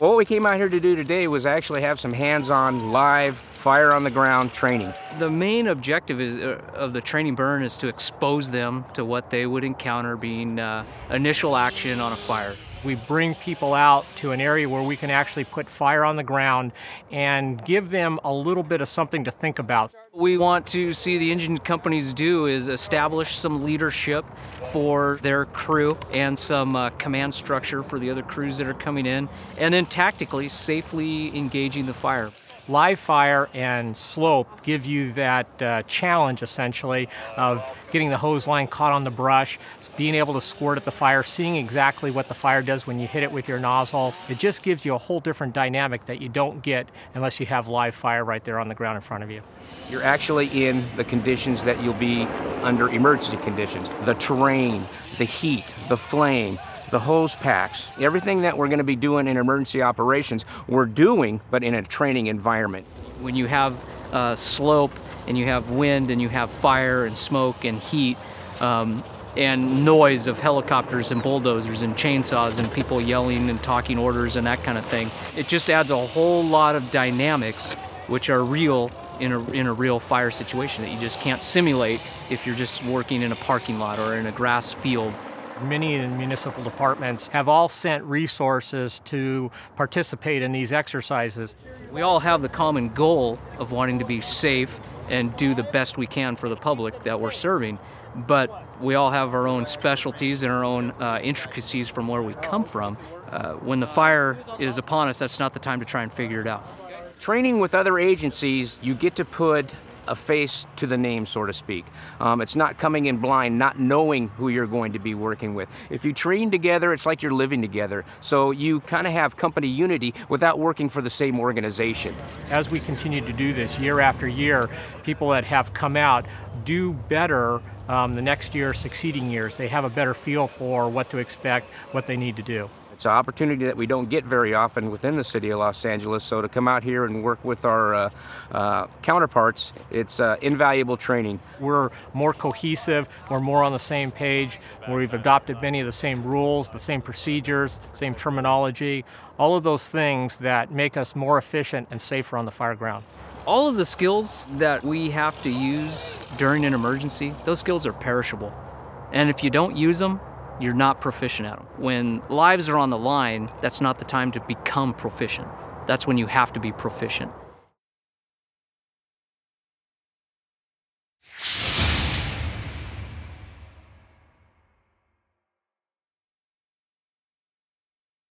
What we came out here to do today was actually have some hands-on, live, fire on the ground training. The main objective of the training burn is to expose them to what they would encounter being initial action on a fire. We bring people out to an area where we can actually put fire on the ground and give them a little bit of something to think about. We want to see the engine companies do is establish some leadership for their crew and some command structure for the other crews that are coming in, and then tactically, safely engaging the fire. Live fire and slope give you that challenge, essentially, of getting the hose line caught on the brush, being able to squirt at the fire, seeing exactly what the fire does when you hit it with your nozzle. It just gives you a whole different dynamic that you don't get unless you have live fire right there on the ground in front of you. You're actually in the conditions that you'll be under emergency conditions. The terrain, the heat, the flame, the hose packs, everything that we're going to be doing in emergency operations, we're doing, but in a training environment. When you have slope and you have wind and you have fire and smoke and heat and noise of helicopters and bulldozers and chainsaws and people yelling and talking orders and that kind of thing, it just adds a whole lot of dynamics which are real in a real fire situation that you just can't simulate if you're just working in a parking lot or in a grass field. Many municipal departments have all sent resources to participate in these exercises. We all have the common goal of wanting to be safe and do the best we can for the public that we're serving, but we all have our own specialties and our own intricacies from where we come from. When the fire is upon us, that's not the time to try and figure it out. Training with other agencies, you get to put a face to the name, so to speak. It's not coming in blind, not knowing who you're going to be working with. If you train together, it's like you're living together. So you kind of have company unity without working for the same organization. As we continue to do this year after year, people that have come out do better the next year, succeeding years. They have a better feel for what to expect, what they need to do. It's an opportunity that we don't get very often within the city of Los Angeles, so to come out here and work with our counterparts, it's invaluable training. We're more cohesive, we're more on the same page, we've adopted many of the same rules, the same procedures, same terminology, all of those things that make us more efficient and safer on the fire ground. All of the skills that we have to use during an emergency, those skills are perishable. And if you don't use them, you're not proficient at them. When lives are on the line, that's not the time to become proficient. That's when you have to be proficient.